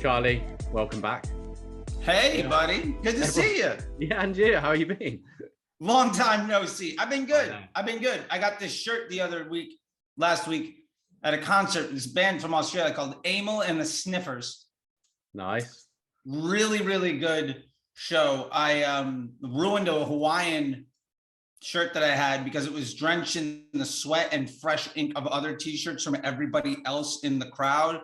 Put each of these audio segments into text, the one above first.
Charlie, welcome back. Hey, buddy. Good to see you. Yeah, and you, how you been? Long time no see. I've been good. I I've been good. I got this shirt last week at a concert. This band from Australia called Amel and the Sniffers. Nice. Really, really good show. I ruined a Hawaiian shirt that I had because it was drenched in the sweat and fresh ink of other t-shirts from everybody else in the crowd.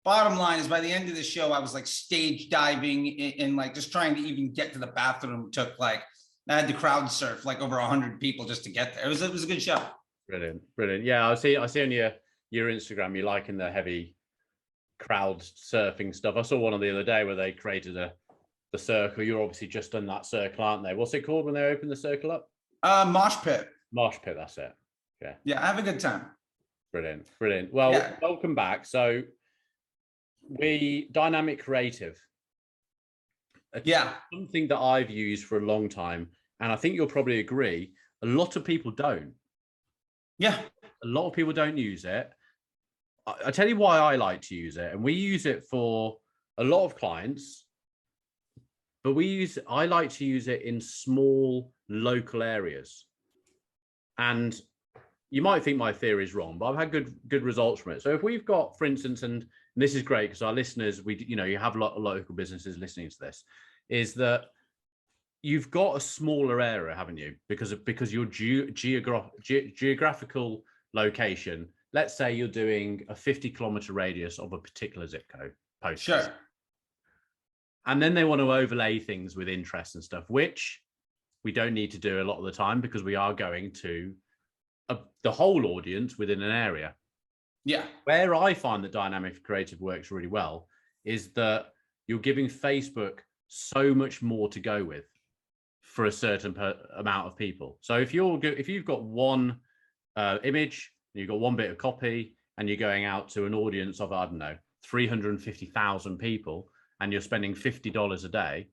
Bottom line is, by the end of the show, I was like stage diving and like just trying to even get to the bathroom. Took like, I had to crowd surf like over 100 people just to get there. It was a good show. Brilliant. Yeah, I see on your Instagram, you're liking the heavy crowd surfing stuff. I saw one on the other day where they created the circle. You're obviously just done that circle, aren't they? What's it called when they open the circle up? Mosh pit. Mosh pit, that's it. Okay. Yeah, I have a good time. Brilliant. Well, Welcome back. So dynamic creative. Something that I've used for a long time, and I think you'll probably agree, a lot of people don't. Yeah. A lot of people don't use it. I tell you why I like to use it, and we use it for a lot of clients, but I like to use it in small local areas. And you might think my theory is wrong, but I've had good results from it. So if we've got, for instance, and this is great because our listeners, you have a lot of local businesses listening to this, is that you've got a smaller area, haven't you? Because your geographical location, let's say you're doing a 50-kilometer radius of a particular zip code post. Sure. And then they want to overlay things with interest and stuff, which we don't need to do a lot of the time because we are going to the whole audience within an area. Yeah. Where I find that dynamic creative works really well is that you're giving Facebook so much more to go with for a certain amount of people. So if you've got one image, you've got one bit of copy, and you're going out to an audience of, I don't know, 350,000 people, and you're spending $50 a day,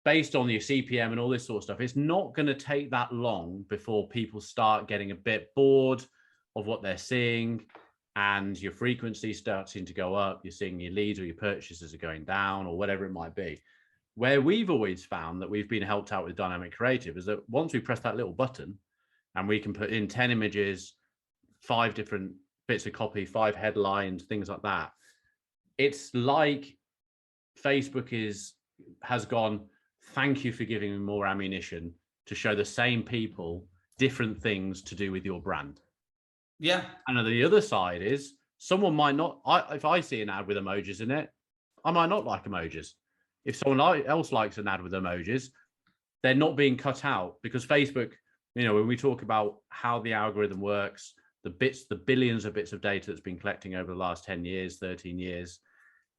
based on your CPM and all this sort of stuff, it's not going to take that long before people start getting a bit bored of what they're seeing, and your frequency starting to go up. You're seeing your leads or your purchases are going down, or whatever it might be. Where we've always found that we've been helped out with dynamic creative is that once we press that little button and we can put in 10 images, 5 different bits of copy, 5 headlines, things like that, it's like Facebook has gone, thank you for giving me more ammunition to show the same people different things to do with your brand. Yeah. And on the other side is someone might not, if I see an ad with emojis in it, I might not like emojis. If someone else likes an ad with emojis, they're not being cut out because Facebook, when we talk about how the algorithm works, the billions of bits of data that's been collecting over the last 10 years, 13 years,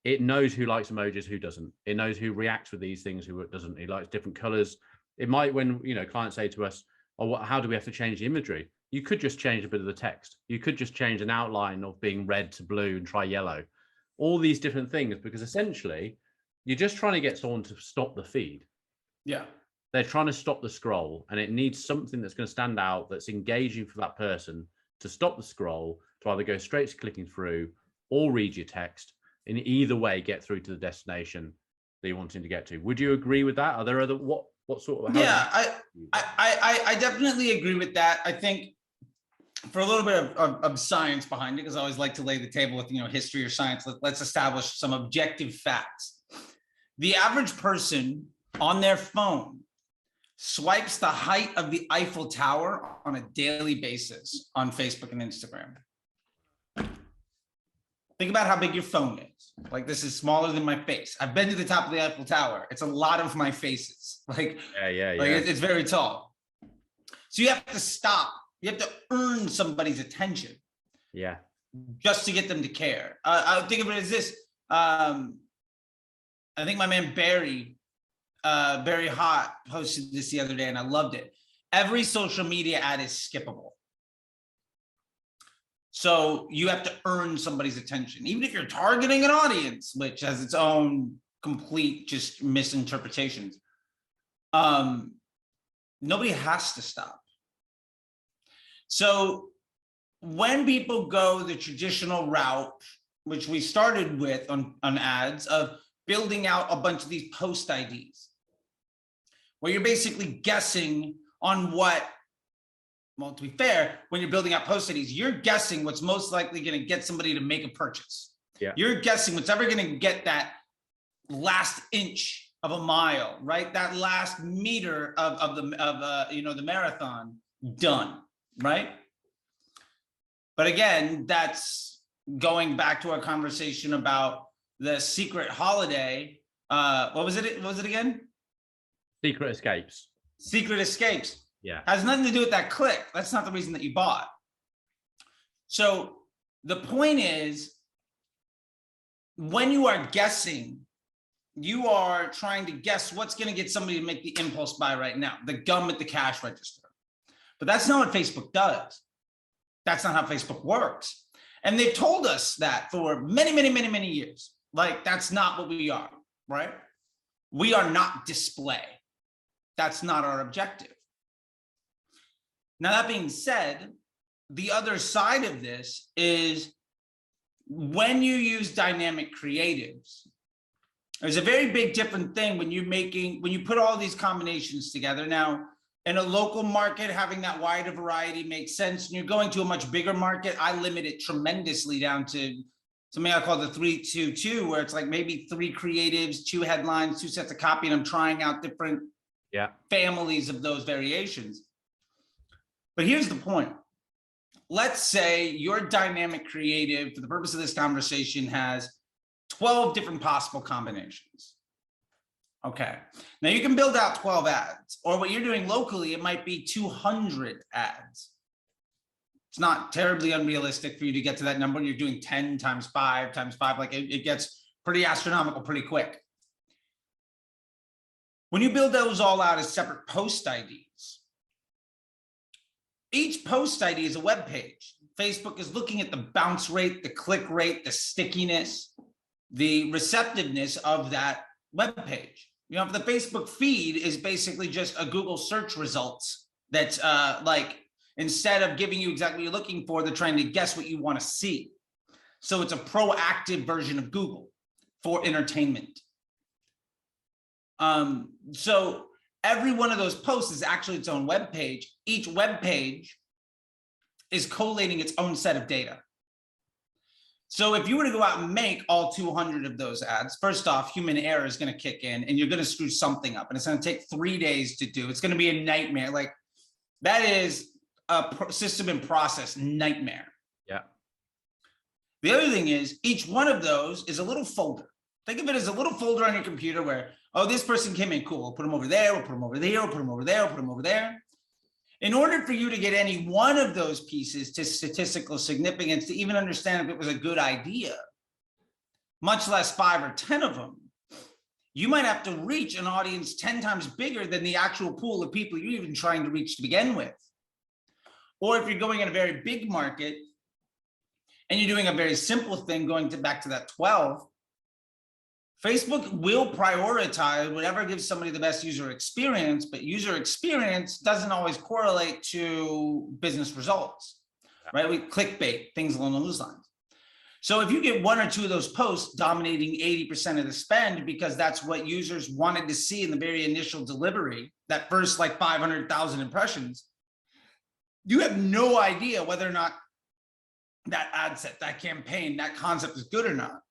it knows who likes emojis, who doesn't. It knows who reacts with these things, who doesn't. It likes different colors. It might, when clients say to us, "Oh, how do we have to change the imagery?" You could just change a bit of the text. You could just change an outline of being red to blue and try yellow. All these different things, because essentially, you're just trying to get someone to stop the feed. Yeah. They're trying to stop the scroll, and it needs something that's going to stand out, that's engaging for that person to stop the scroll, to either go straight to clicking through or read your text. In either way, get through to the destination that you're wanting to get to. Would you agree with that? Are there other what sort of? Yeah, I definitely agree with that. I think for a little bit of science behind it, because I always like to lay the table with history or science. Let's establish some objective facts. The average person on their phone swipes the height of the Eiffel Tower on a daily basis on Facebook and Instagram. Think about how big your phone is. Like, this is smaller than my face. I've been to the top of the Eiffel Tower. It's a lot of my faces. It's very tall. So you have to stop. You have to earn somebody's attention. Yeah. Just to get them to care. I think of it as this. I think my man Barry Hot posted this the other day, and I loved it. Every social media ad is skippable. So you have to earn somebody's attention, even if you're targeting an audience, which has its own complete just misinterpretations. Nobody has to stop. So when people go the traditional route which we started with on ads, of building out a bunch of these post IDs, where you're basically guessing on what, well, to be fair, when you're building out post IDs, you're guessing what's most likely going to get somebody to make a purchase. Yeah. You're guessing what's ever going to get that last inch of a mile, right? That last meter of the marathon done, right? But again, that's going back to our conversation about the secret holiday. What was it? What was it again? Secret escapes. Secret escapes. Yeah. Has nothing to do with that click. That's not the reason that you bought. So the point is, when you are guessing, you are trying to guess what's going to get somebody to make the impulse buy right now, the gum at the cash register. But that's not what Facebook does. That's not how Facebook works. And they've told us that for many, many, many, many years. Like, that's not what we are, right? We are not display. That's not our objective. Now, that being said, the other side of this is when you use dynamic creatives, there's a very big different thing when you put all these combinations together. Now, in a local market, having that wider variety makes sense. When you're going to a much bigger market, I limit it tremendously down to something I call the 3-2-2, where it's like maybe 3 creatives, 2 headlines, 2 sets of copy, and I'm trying out different families of those variations. But here's the point. Let's say your dynamic creative, for the purpose of this conversation, has 12 different possible combinations. Okay, now you can build out 12 ads, or what you're doing locally, it might be 200 ads. It's not terribly unrealistic for you to get to that number. You're doing 10 times 5 times 5, like it gets pretty astronomical pretty quick. When you build those all out as separate post IDs, each post ID is a web page. Facebook is looking at the bounce rate, the click rate, the stickiness, the receptiveness of that web page. You know, if the Facebook feed is basically just a Google search results that's like, instead of giving you exactly what you're looking for, they're trying to guess what you want to see. So it's a proactive version of Google for entertainment. So every one of those posts is actually its own web page. Each web page is collating its own set of data. So if you were to go out and make all 200 of those ads, first off, human error is going to kick in and you're going to screw something up, and it's going to take 3 days to do. It's going to be a nightmare. Like, that is a system and process nightmare. Yeah. The other thing is, each one of those is a little folder. Think of it as a little folder on your computer where, oh, this person came in, cool. We'll put them over there. We'll put them over there. We'll put them over there. We'll put them over there. In order for you to get any one of those pieces to statistical significance, to even understand if it was a good idea, much less 5 or 10 of them, you might have to reach an audience 10 times bigger than the actual pool of people you're even trying to reach to begin with. Or if you're going in a very big market and you're doing a very simple thing, going back to that 12, Facebook will prioritize whatever gives somebody the best user experience, but user experience doesn't always correlate to business results, right? We clickbait, things along those lines. So if you get 1 or 2 of those posts dominating 80% of the spend because that's what users wanted to see in the very initial delivery, that first like 500,000 impressions, you have no idea whether or not that ad set, that campaign, that concept is good or not.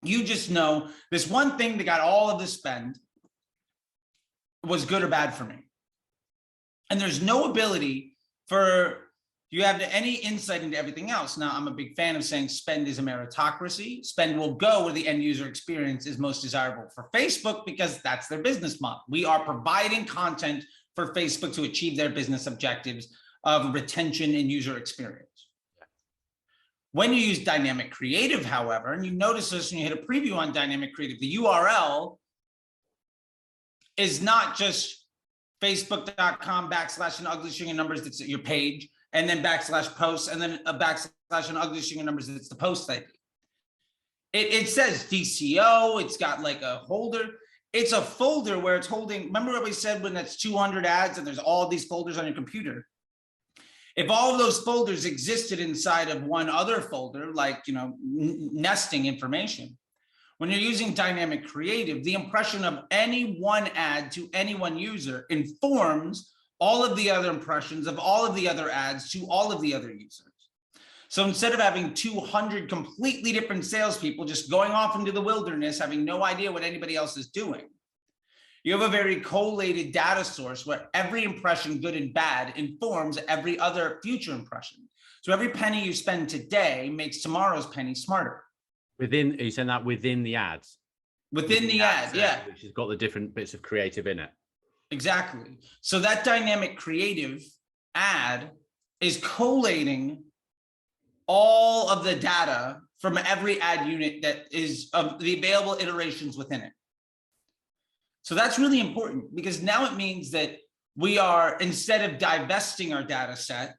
You just know this one thing that got all of the spend was good or bad for me. And there's no ability for you to have any insight into everything else. Now, I'm a big fan of saying spend is a meritocracy. Spend will go where the end user experience is most desirable for Facebook because that's their business model. We are providing content for Facebook to achieve their business objectives of retention and user experience. When you use dynamic creative, however, and you notice this when you hit a preview on dynamic creative, the URL is not just facebook.com/an ugly string of numbers that's your page, and then /posts, and then a /an ugly string of numbers that's the post ID. It says DCO, it's got like a holder. It's a folder where it's holding, remember what we said when that's 200 ads and there's all these folders on your computer? If all of those folders existed inside of one other folder, like, nesting information, when you're using dynamic creative, the impression of any one ad to any one user informs all of the other impressions of all of the other ads to all of the other users. So instead of having 200 completely different salespeople just going off into the wilderness, having no idea what anybody else is doing, you have a very collated data source where every impression, good and bad, informs every other future impression. So every penny you spend today makes tomorrow's penny smarter. Are you saying that within the ads? Within the ad, yeah. Which has got the different bits of creative in it. Exactly. So that dynamic creative ad is collating all of the data from every ad unit that is of the available iterations within it. So that's really important, because now it means that we are, instead of divesting our data set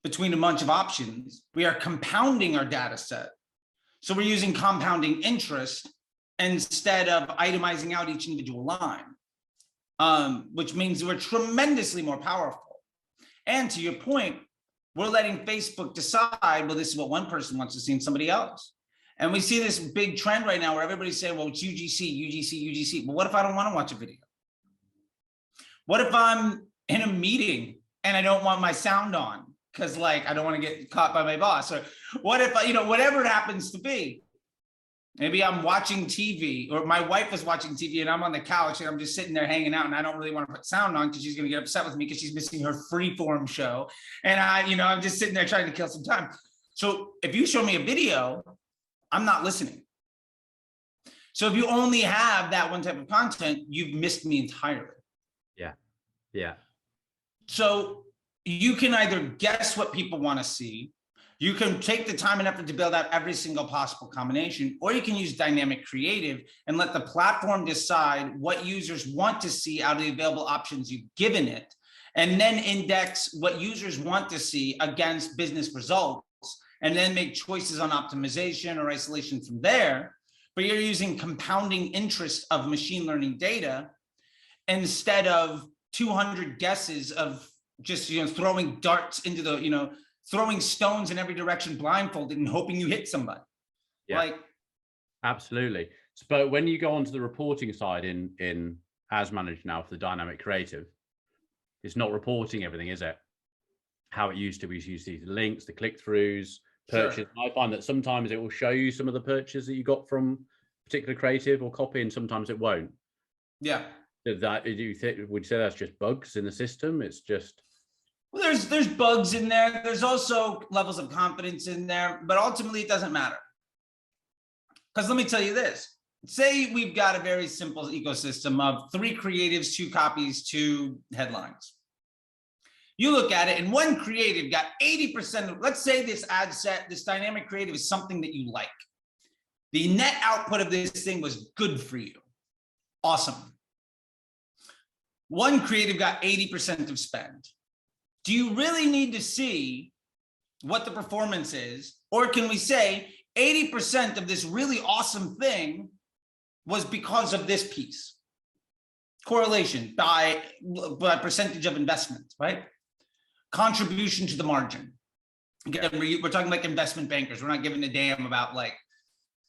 between a bunch of options, we are compounding our data set. So we're using compounding interest instead of itemizing out each individual line, which means we're tremendously more powerful. And to your point, we're letting Facebook decide, well, this is what one person wants to see in somebody else. And we see this big trend right now where everybody's saying, well, it's UGC, UGC, UGC. But what if I don't want to watch a video? What if I'm in a meeting and I don't want my sound on because, like, I don't want to get caught by my boss? Or what if, whatever it happens to be, maybe I'm watching TV, or my wife is watching TV and I'm on the couch and I'm just sitting there hanging out and I don't really want to put sound on because she's going to get upset with me because she's missing her freeform show. And I'm just sitting there trying to kill some time. So if you show me a video, I'm not listening. So if you only have that one type of content, you've missed me entirely. Yeah. Yeah. So you can either guess what people want to see, you can take the time and effort to build out every single possible combination, or you can use dynamic creative and let the platform decide what users want to see out of the available options you've given it, and then index what users want to see against business results, and then make choices on optimization or isolation from there. But you're using compounding interest of machine learning data instead of 200 guesses of just throwing darts into the throwing stones in every direction blindfolded and hoping you hit somebody. Yeah, absolutely. But when you go onto the reporting side in As Managed now for the dynamic creative, it's not reporting everything, is it? How it used to be, you see the links, the click-throughs, purchase. Sure. I find that sometimes it will show you some of the purchases that you got from particular creative or copy, and sometimes it won't. Yeah. Would you say that's just bugs in the system? It's just... Well, there's bugs in there. There's also levels of confidence in there, but ultimately it doesn't matter. Because let me tell you this. Say we've got a very simple ecosystem of 3 creatives, 2 copies, 2 headlines. You look at it and one creative got 80% of, let's say this ad set, this dynamic creative is something that you like. The net output of this thing was good for you. Awesome. One creative got 80% of spend. Do you really need to see what the performance is? Or can we say 80% of this really awesome thing was because of this piece? Correlation by percentage of investment, right? Contribution to the margin. Again, we're talking like investment bankers. We're not giving a damn about like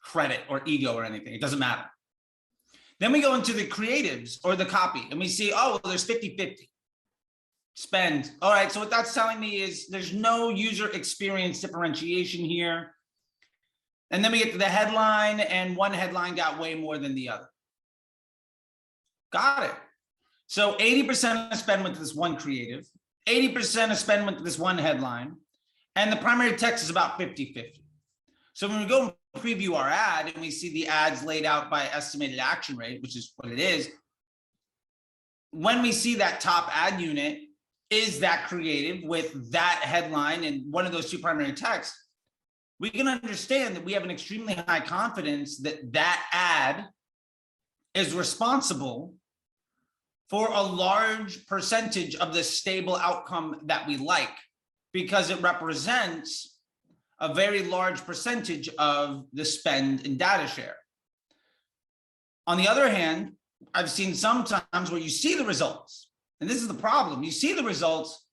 credit or ego or anything. It doesn't matter. Then we go into the creatives or the copy and we see, oh, well, there's 50-50 spend. All right, so what that's telling me is there's no user experience differentiation here. And then we get to the headline, and one headline got way more than the other. Got it. So 80% of spend went to this one creative, 80% of spend went to this one headline, and the primary text is about 50-50. So when we go and preview our ad and we see the ads laid out by estimated action rate, which is what it is, when we see that top ad unit is that creative with that headline and one of those 2 primary texts, we can understand that we have an extremely high confidence that that ad is responsible for a large percentage of the stable outcome that we like, because it represents a very large percentage of the spend and data share. On the other hand, I've seen sometimes where you see the results, and this is the problem. You see the results,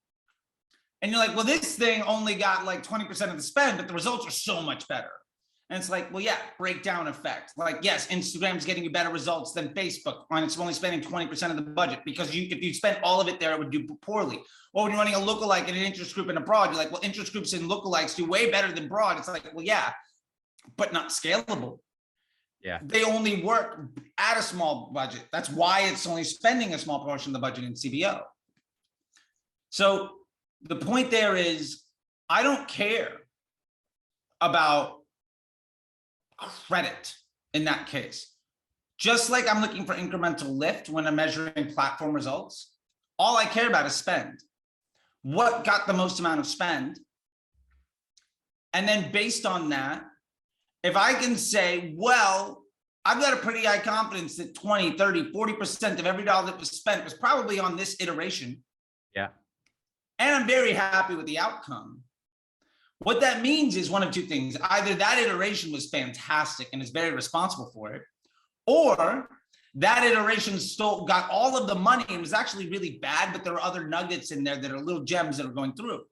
And you're like, well, this thing only got like 20% of the spend, but the results are so much better. And it's like, well, yeah, breakdown effect. Like, yes, Instagram's getting you better results than Facebook, and it's only spending 20% of the budget, because if you spent all of it there, it would do poorly. Or when you're running a lookalike in an interest group and a broad, you're like, well, interest groups and lookalikes do way better than broad. It's like, well, yeah, but not scalable. Yeah. They only work at a small budget. That's why it's only spending a small portion of the budget in CBO. So the point there is, I don't care about credit in that case. Just like I'm looking for incremental lift when I'm measuring platform results, all I care about is spend. What got the most amount of spend? And then based on that, if I can say, well, I've got a pretty high confidence that 20, 30, 40% of every dollar that was spent was probably on this iteration. Yeah. And I'm very happy with the outcome. What that means is one of two things. Either that iteration was fantastic and is very responsible for it, or that iteration still got all of the money and was actually really bad, but there are other nuggets in there that are little gems that are going through.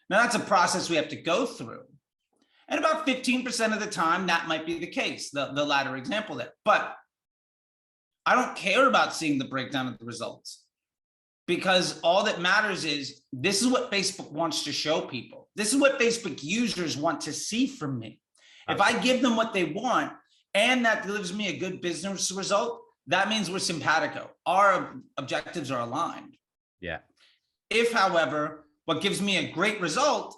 Now, that's a process we have to go through. And about 15% of the time, that might be the case, the latter example there. But I don't care about seeing the breakdown of the results, because all that matters is, this is what Facebook wants to show people. This is what Facebook users want to see from me. If I give them what they want and that delivers me a good business result, that means we're simpatico. Our objectives are aligned. Yeah. If, however, what gives me a great result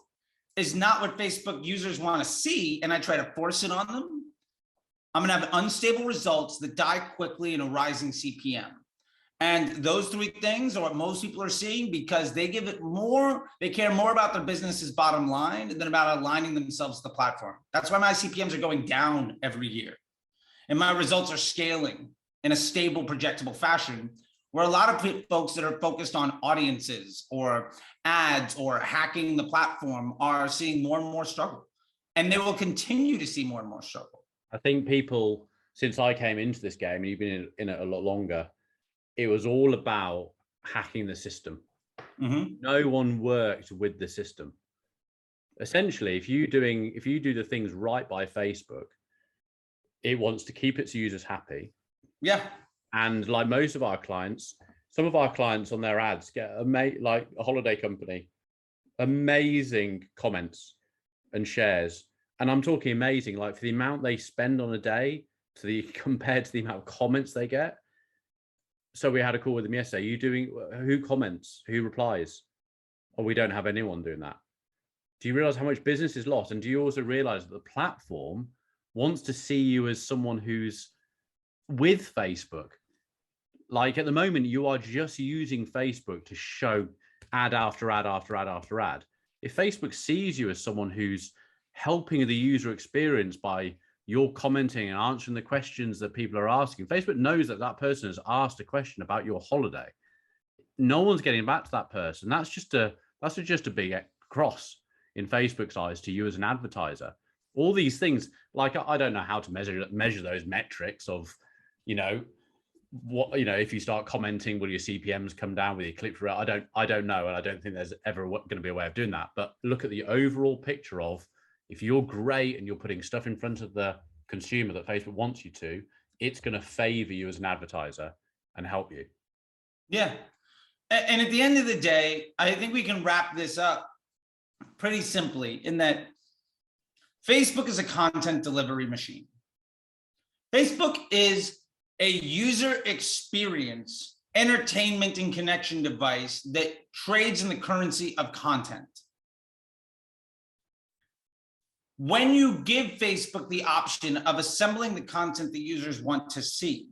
is not what Facebook users want to see, and I try to force it on them, I'm going to have unstable results that die quickly in a rising CPM. And those three things are what most people are seeing, because they give it more, they care more about their business's bottom line than about aligning themselves to the platform. That's why my CPMs are going down every year. And my results are scaling in a stable, projectable fashion, where a lot of folks that are focused on audiences or ads or hacking the platform are seeing more and more struggle. And they will continue to see more and more struggle. I think people, since I came into this game, and you've been in it a lot longer, it was all about hacking the system. Mm-hmm. No one worked with the system. Essentially, if you do the things right by Facebook, it wants to keep its users happy. Yeah. And like most of our clients, some of our clients on their ads get like a holiday company, amazing comments and shares. And I'm talking amazing, like for the amount they spend on a day compared to the amount of comments they get. So we had a call with them yesterday. Who comments? Who replies? Oh, we don't have anyone doing that. Do you realize how much business is lost? And do you also realize that the platform wants to see you as someone who's with Facebook? Like at the moment, you are just using Facebook to show ad after ad after ad after ad. If Facebook sees you as someone who's helping the user experience by you're commenting and answering the questions that people are asking, Facebook knows that that person has asked a question about your holiday. No one's getting back to that person. That's just a big cross in Facebook's eyes to you as an advertiser. All these things, like I don't know how to measure those metrics of, if you start commenting, will your CPMs come down? Will your click through? I don't know, and I don't think there's ever going to be a way of doing that. But look at the overall picture of, if you're great and you're putting stuff in front of the consumer that Facebook wants you to, it's going to favor you as an advertiser and help you. Yeah. And at the end of the day, I think we can wrap this up pretty simply in that Facebook is a content delivery machine. Facebook is a user experience, entertainment, and connection device that trades in the currency of content. When you give Facebook the option of assembling the content the users want to see,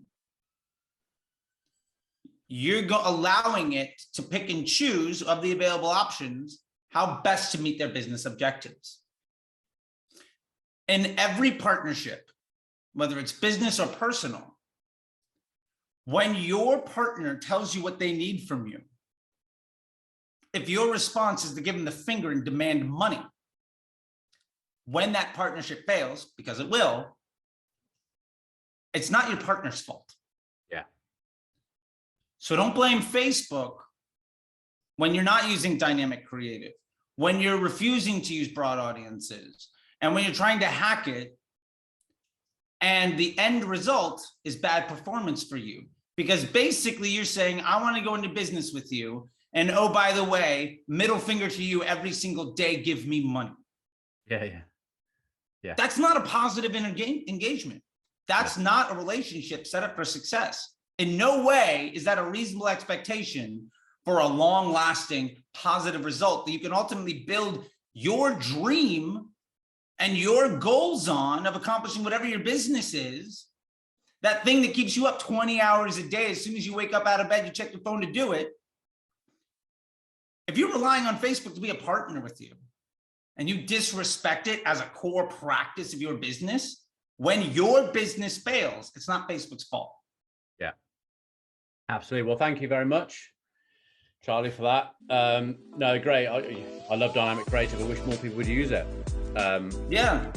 you're allowing it to pick and choose of the available options how best to meet their business objectives. In every partnership, whether it's business or personal, when your partner tells you what they need from you, if your response is to give them the finger and demand money, when that partnership fails, because it will, it's not your partner's fault. Yeah. So don't blame Facebook when you're not using dynamic creative, when you're refusing to use broad audiences, and when you're trying to hack it, and the end result is bad performance for you. Because basically you're saying, I want to go into business with you. And oh, by the way, middle finger to you every single day, give me money. Yeah. That's not a positive engagement. That's not a relationship set up for success. In no way is that a reasonable expectation for a long-lasting positive result that you can ultimately build your dream and your goals on of accomplishing whatever your business is. That thing that keeps you up 20 hours a day, as soon as you wake up out of bed, you check your phone to do it. If you're relying on Facebook to be a partner with you and you disrespect it as a core practice of your business, when your business fails, it's not Facebook's fault. Yeah, absolutely. Well, thank you very much, Charlie, for that. No, great. I love Dynamic Creative. I wish more people would use it. Yeah.